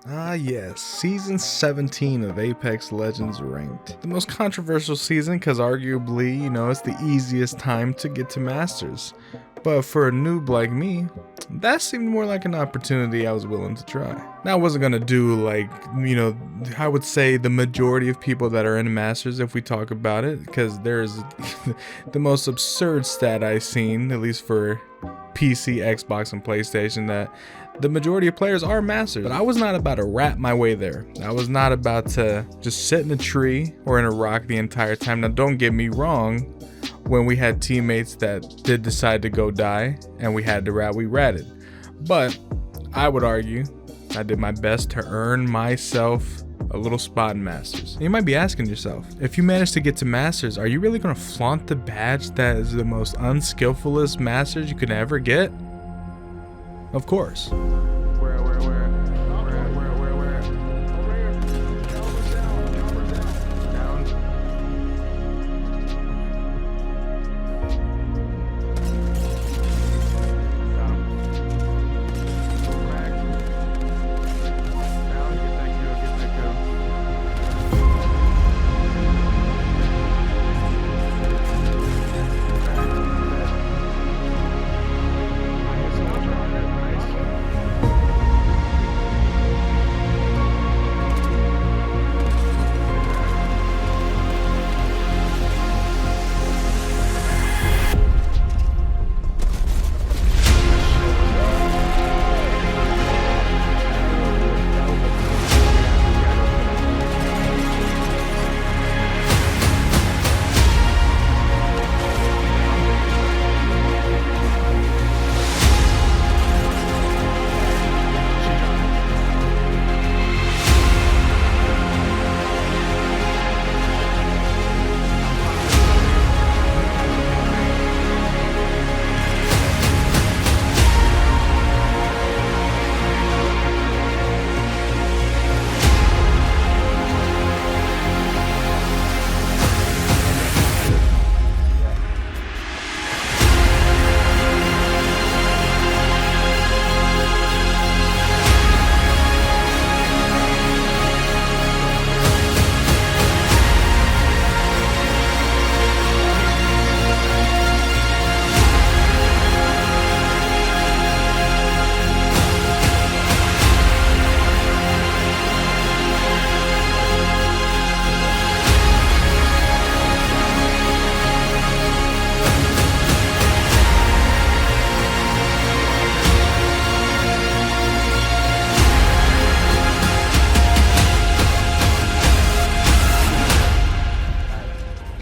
Ah yes, Season 17 of Apex Legends Ranked. The most controversial season because arguably, it's the easiest time to get to Masters. But for a noob like me, that seemed more like an opportunity I was willing to try. Now I wasn't gonna do I would say the majority of people that are in Masters if we talk about it, because there's the most absurd stat I've seen, at least for PC, Xbox, and PlayStation, that the majority of players are Masters. But I was not about to rap my way there. I was not about to just sit in a tree or in a rock the entire time. Now don't get me wrong, when we had teammates that did decide to go die and we had to rat, we ratted. But I would argue I did my best to earn myself a little spot in Masters. And you might be asking yourself, if you manage to get to Masters, are you really gonna flaunt the badge that is the most unskillfulest Masters you could ever get? Of course.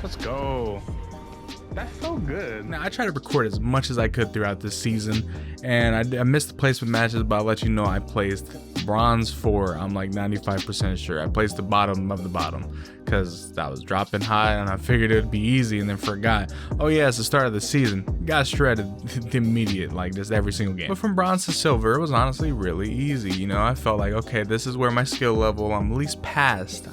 Let's go. That felt good. Now, I tried to record as much as I could throughout this season, and I missed the placement matches, but I'll let you know I placed bronze 4. I'm like 95% sure. I placed the bottom of the bottom because I was dropping high and I figured it would be easy, and then forgot, oh yeah, it's the start of the season. Got shredded immediate, like just every single game. But from bronze to silver, it was honestly really easy. I felt like, okay, this is where my skill level, I'm at least past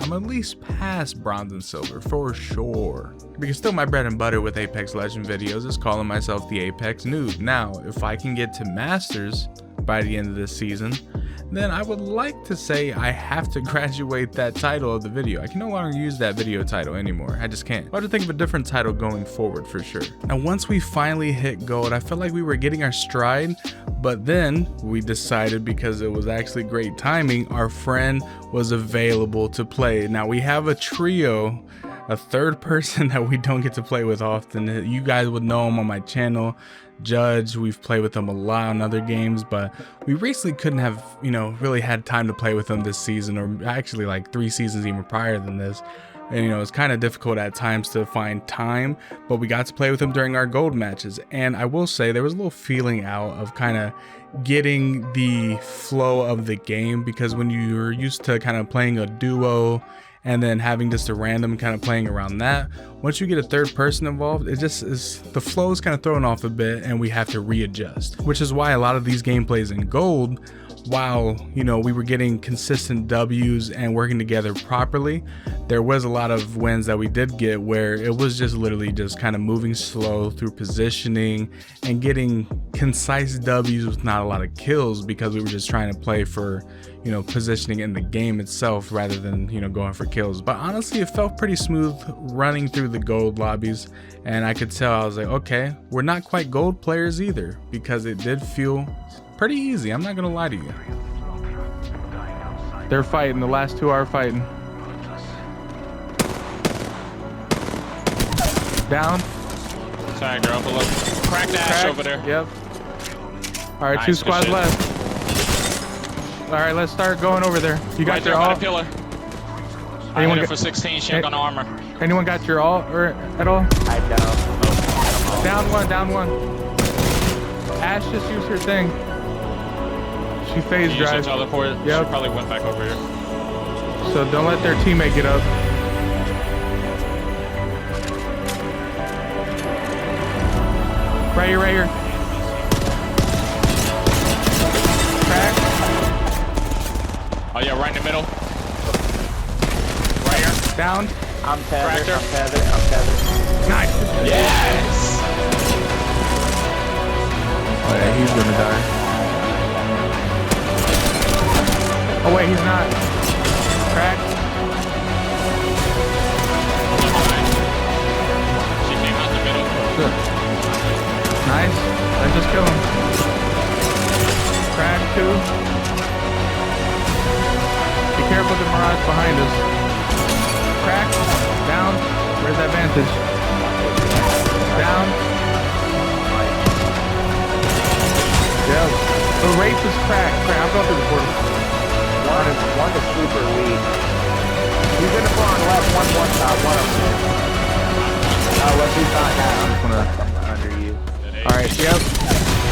bronze and silver for sure. Because still my bread and butter with Apex Legend videos is calling myself the Apex noob. Now, if I can get to Masters by the end of this season, then I would like to say I have to graduate that title of the video. I can no longer use that video title anymore. I just can't. I'll have to think of a different title going forward for sure. Now, once we finally hit gold, I felt like we were getting our stride, but then we decided, because it was actually great timing, our friend was available to play. Now, we have a trio, a third person that we don't get to play with often. You guys would know him on my channel, Judge. We've played with him a lot on other games, but we recently couldn't have, really had time to play with him this season, or actually like 3 seasons even prior than this. And it's kind of difficult at times to find time, but we got to play with him during our gold matches. And I will say there was a little feeling out of kind of getting the flow of the game, because when you're used to kind of playing a duo and then having just a random kind of playing around that, once you get a third person involved, it just is, the flow is kind of thrown off a bit and we have to readjust, which is why a lot of these gameplays in gold, while we were getting consistent W's and working together properly, there was a lot of wins that we did get where it was just literally just kind of moving slow through positioning and getting concise W's with not a lot of kills, because we were just trying to play for you know, positioning in the game itself rather than, you know, going for kills. But honestly, it felt pretty smooth running through the gold lobbies, and I could tell, I was like, okay, we're not quite gold players either, because it did feel pretty easy. I'm not gonna lie to you. They're fighting, the last two are fighting. Down. Sorry, girl, but look. Cracked Ash over there. Yep. All right, Nice, 2 squads shit. left. All right, let's start going over there. You got Right your there by ult? the pillar. I Anyone hit it got- for 16, she ain't got no armor. Anyone got your ult or at all? I know. Down one, down one. Ash just used her thing. She phase She used her drive. teleport. Yep. She probably went back over here. So don't let their teammate get up. Right here, right here. Crack. Oh yeah, right in the middle. Right here. Down. I'm tethered. Tractor. I'm tethered. I'm tethered. Nice. Yes! Oh yeah, he's gonna die. Oh wait, he's not. Crack. She came out the middle. Good. Nice. Let's just kill him. Crack 2. Be careful, the Mirage behind us. Crack. Down. Where's that vantage? Down. Yep. The Wraith is cracked. Crack. I'm going through the portal. One is super weak. He's in the far left. One shot. One of them. Unless he's not now. I'm gonna... I'm under you. Alright, yep.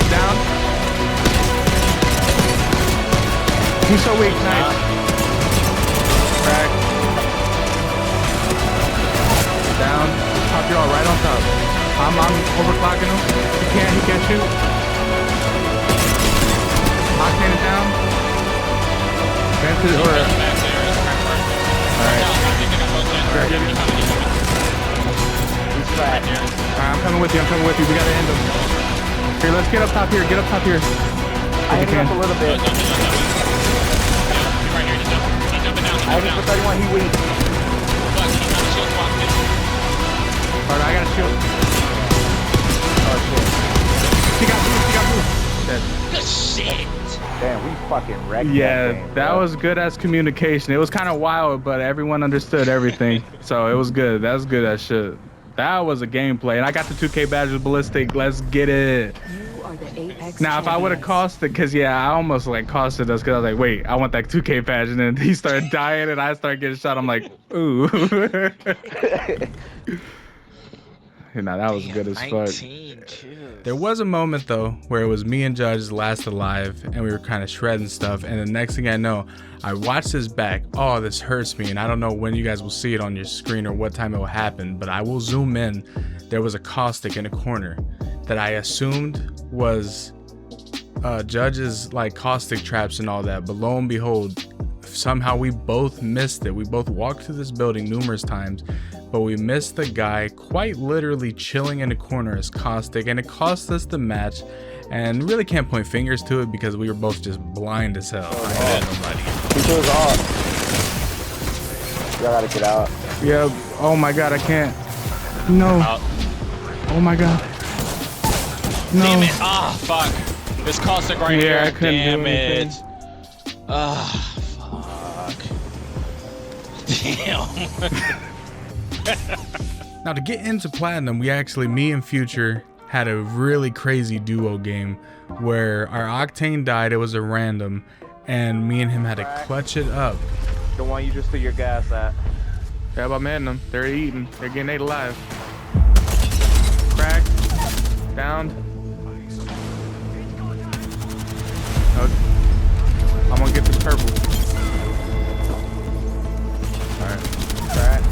Down. He's so weak, nice. Crack. Down. Top you all right on top. I'm overclocking him. He can't shoot. Octane is down. Vantage or Back there. alright. He's cracked. Alright, I'm coming with you, we gotta end him. Here, let's get up top here, I hit him up a little bit. Right here, he's jumping down. I hit him for 31. He weak. Look, he's got a shield swap. Alright, I gotta shoot. Oh shit. She got blue. Dead. Good shit. Damn, we fucking wrecked Yeah, that game, that bro. was good as communication. It was kind of wild, but everyone understood everything. So it was good. That was good as shit. That was a gameplay. And I got the 2K badge with Ballistic. Let's get it. You are the Apex Now, if I would have champions. costed, because yeah, I almost like costed us because I was like, wait, I want that 2K badge. And then he started dying and I started getting shot. I'm like, ooh. You know, that was good as fuck. 19 kills. There was a moment though where it was me and Judge last alive and we were kind of shredding stuff, and the next thing I know, I watched this back. Oh, this hurts me, and I don't know when you guys will see it on your screen or what time it will happen, but I will zoom in. There was a caustic in a corner that I assumed was Judge's like caustic traps and all that, but lo and behold, somehow we both missed it. We both walked through this building numerous times, but we missed the guy quite literally chilling in a corner as caustic, and it cost us the match. And really can't point fingers to it because we were both just blind as hell. I had nobody. He goes off. Y'all gotta get out. Yeah. Oh my god, I can't. No. Out. Oh my god. No. Damn it. Ah, fuck. This caustic right here. Yeah, I couldn't do Damn anything. it. Ah, fuck. Damn. Now to get into platinum, me and Future had a really crazy duo game where our octane died. It was a random, and me and him had to clutch it up. The one you just threw your gas at. Yeah, I'm hitting them. They're eating. They're getting ate alive. Crack. Down. Okay. I'm gonna get this purple. Alright. Crack.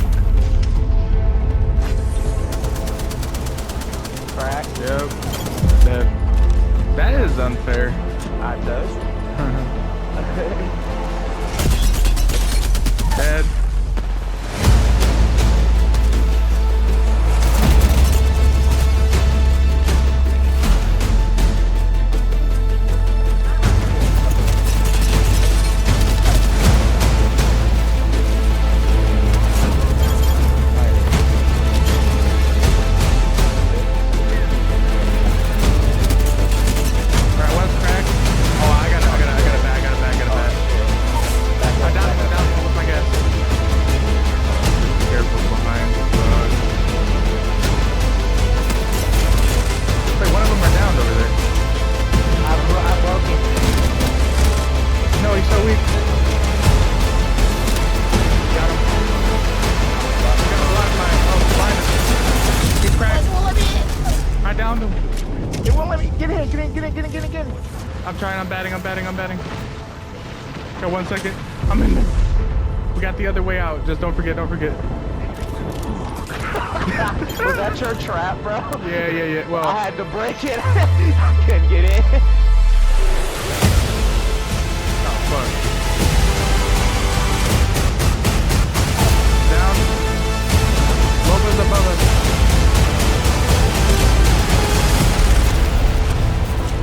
Crack. Yep. That is unfair. I does. Dead. in. I'm trying, I'm batting. Got 1 second. I'm in there. We got the other way out. Just don't forget. Was that your trap, bro? Yeah. Well, I had to break it. I couldn't get in. oh, fuck. Down. Lopez above us.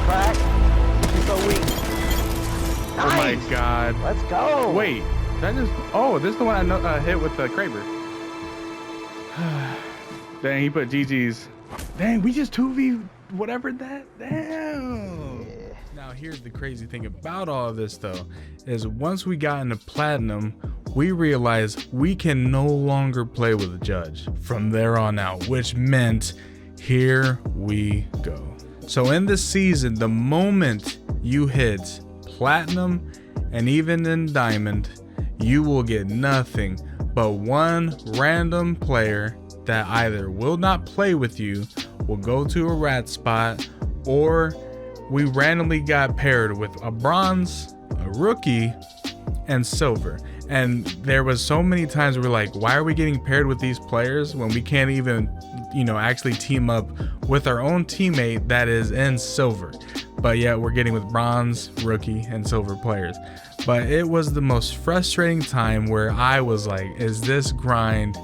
Crack. He's so weak. Oh my god. Let's go. Wait. That just. Oh, this is the one I know, hit with the Kraber. Dang, he put GG's. Dang, we just 2v whatever that. Damn. Yeah. Now, here's the crazy thing about all of this, though, is once we got into platinum, we realized we can no longer play with a judge from there on out, which meant here we go. So in this season, the moment you hit platinum and even in diamond, you will get nothing but one random player that either will not play with you, will go to a rat spot, or we randomly got paired with a bronze, a rookie, and silver. And there was so many times we're like, why are we getting paired with these players when we can't even, actually team up with our own teammate that is in silver? But yet we're getting with bronze, rookie, and silver players. But it was the most frustrating time where I was like, is this grind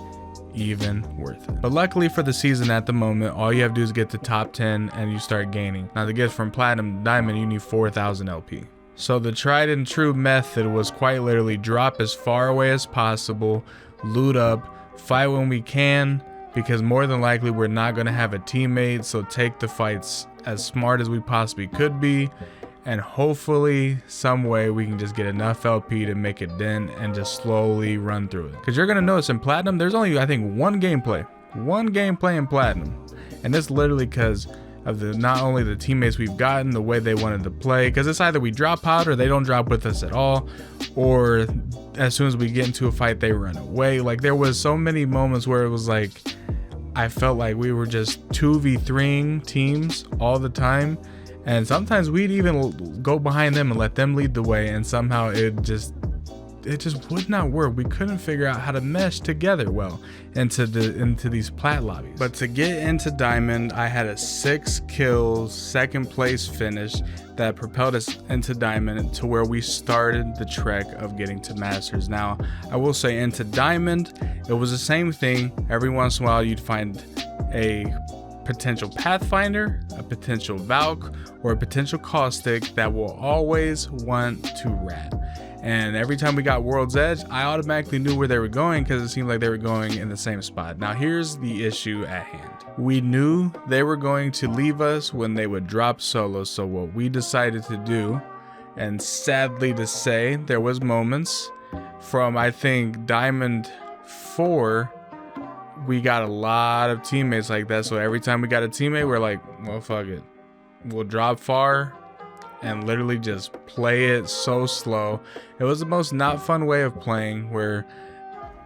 even worth it? But luckily for the season at the moment, all you have to do is get to top 10 and you start gaining. Now to get from platinum to diamond, you need 4,000 LP. So the tried and true method was quite literally drop as far away as possible, loot up, fight when we can, because more than likely we're not going to have a teammate, so take the fights as smart as we possibly could be, and hopefully some way we can just get enough LP to make a dent and just slowly run through it. Because you're going to notice in platinum, there's only, I think, one gameplay in platinum, and it's literally because of the not only the teammates we've gotten, the way they wanted to play, because it's either we drop out or they don't drop with us at all, or as soon as we get into a fight they run away. Like there was so many moments where it was like I felt like we were just 2v3ing teams all the time, and sometimes we'd even go behind them and let them lead the way, and somehow it just would not work. We couldn't figure out how to mesh together well into these plat lobbies. But to get into diamond, I had a 6 kills, 2nd place finish that propelled us into diamond to where we started the trek of getting to masters. Now, I will say into diamond, it was the same thing. Every once in a while, you'd find a potential pathfinder, a potential valk, or a potential caustic that will always want to rat. And every time we got World's Edge, I automatically knew where they were going because it seemed like they were going in the same spot. Now here's the issue at hand. We knew they were going to leave us when they would drop solo. So what we decided to do, and sadly to say, there was moments from I think Diamond 4, we got a lot of teammates like that. So every time we got a teammate, we're like, well, fuck it. We'll drop far and literally just play it so slow. It was the most not fun way of playing, where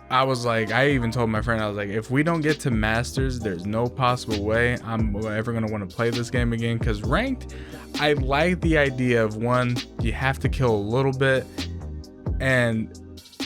I was like, I even told my friend, I was like, if we don't get to masters, there's no possible way I'm ever gonna want to play this game again. Because ranked, I like the idea of one, you have to kill a little bit, and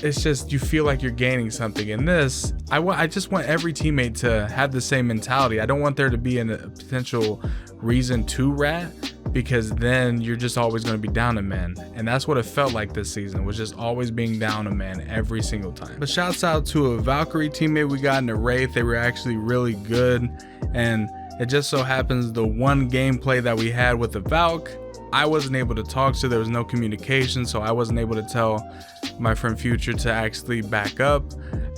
it's just, you feel like you're gaining something. In this, I just want every teammate to have the same mentality. I don't want there to be a potential reason to rat, because then you're just always going to be down a man. And that's what it felt like this season, was just always being down a man every single time. But shouts out to a Valkyrie teammate we got in the Wraith. They were actually really good, and it just so happens the one gameplay that we had with the Valk, I wasn't able to talk to. There was no communication, so I wasn't able to tell my friend Future to actually back up.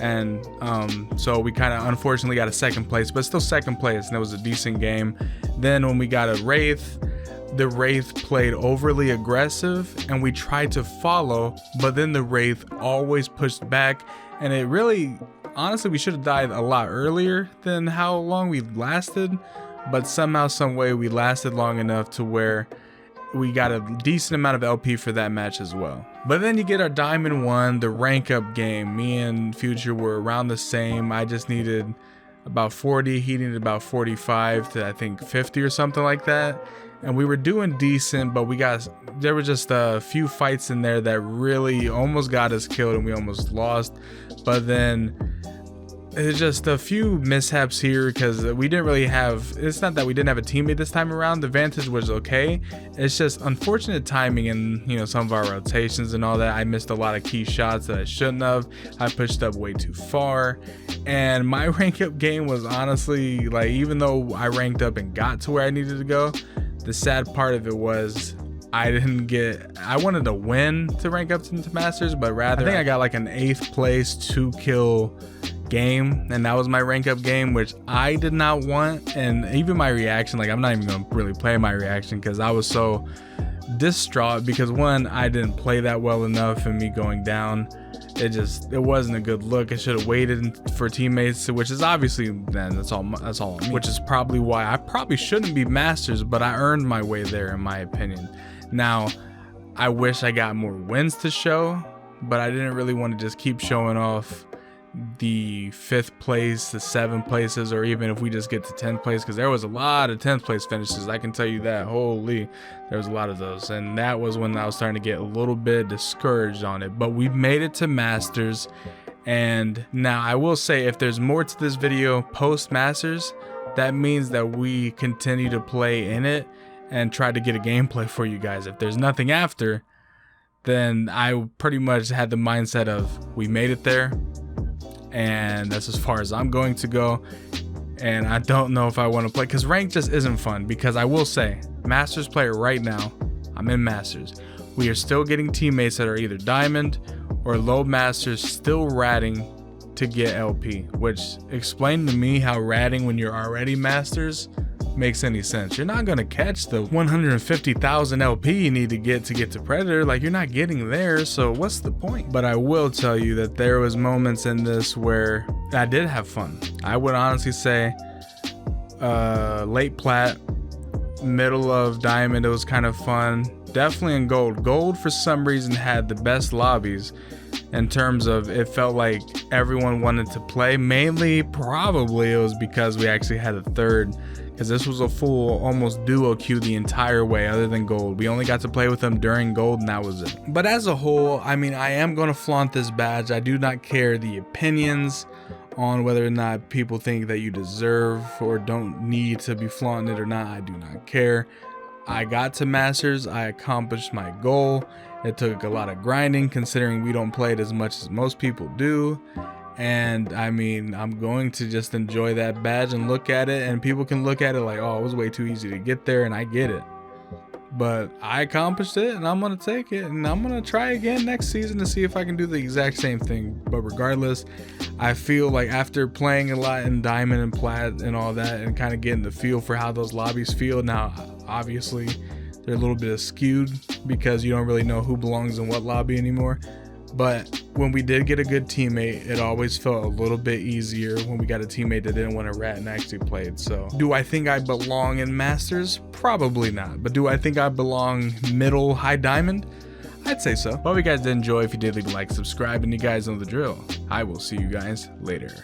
And so we kind of unfortunately got a 2nd place, but still 2nd place, and it was a decent game. Then when we got a Wraith, the Wraith played overly aggressive and we tried to follow, but then the Wraith always pushed back, and it really, honestly, we should have died a lot earlier than how long we lasted, but somehow, some way we lasted long enough to where we got a decent amount of LP for that match as well. But then you get our Diamond 1, the rank up game. Me and Future were around the same. I just needed about 40, he needed about 45 to I think 50 or something like that. and we were doing decent, but there were just a few fights in there that really almost got us killed and we almost lost. But then it's just a few mishaps here because we didn't really have, it's not that we didn't have a teammate this time around. The vantage was okay. It's just unfortunate timing and, you know, some of our rotations and all that. I missed a lot of key shots that I shouldn't have. I pushed up way too far, and my rank up game was honestly, like, even though I ranked up and got to where I needed to go, the sad part of it was I wanted to win to rank up into Masters, but rather I think I got like an 8th place 2-kill game, and that was my rank up game, which I did not want. And even my reaction, like, I'm not even gonna really play my reaction because I was so distraught because, one, I didn't play that well enough, and me going down, it wasn't a good look. I should have waited for teammates, which is obviously, then that's all on me, which is probably why I probably shouldn't be Masters, but I earned my way there in my opinion. Now I wish I got more wins to show, but I didn't really want to just keep showing off the 5th place, the 7th places, or even if we just get to 10th place, because there was a lot of 10th place finishes, I can tell you that. Holy, there was a lot of those, and that was when I was starting to get a little bit discouraged on it. But we made it to Masters, and now I will say, if there's more to this video post Masters, that means that we continue to play in it and try to get a gameplay for you guys. If there's nothing after, then I pretty much had the mindset of, we made it there, and that's as far as I'm going to go. And I don't know if I want to play, because rank just isn't fun. Because I will say, Masters player right now, I'm in Masters, we are still getting teammates that are either diamond or low Masters, still ratting to get LP, which, explain to me how ratting when you're already Masters makes any sense. You're not gonna catch the 150,000 LP you need to get to Predator. Like, you're not getting there, so what's the point? But I will tell you that there was moments in this where I did have fun. I would honestly say late plat, middle of diamond, it was kind of fun. Definitely in gold for some reason had the best lobbies in terms of, it felt like everyone wanted to play. Mainly probably it was because we actually had a third, because this was a full almost duo queue the entire way other than gold. We only got to play with them during gold, and that was it. But as a whole, I mean, I am going to flaunt this badge. I do not care the opinions on whether or not people think that you deserve or don't need to be flaunting it or not. I do not care. I got to Masters, I accomplished my goal. It took a lot of grinding considering we don't play it as much as most people do. And I mean, I'm going to just enjoy that badge and look at it, and people can look at it like, oh, it was way too easy to get there, and I get it. But I accomplished it, and I'm going to take it, and I'm going to try again next season to see if I can do the exact same thing. But regardless, I feel like after playing a lot in Diamond and Plat and all that, and kind of getting the feel for how those lobbies feel, now obviously they're a little bit skewed because you don't really know who belongs in what lobby anymore. But when we did get a good teammate, it always felt a little bit easier when we got a teammate that didn't want to rat and actually played. So do I think I belong in Masters? Probably not. But do I think I belong middle, high diamond? I'd say so. Hope you guys did enjoy. If you did, leave a like, subscribe, and you guys know the drill. I will see you guys later.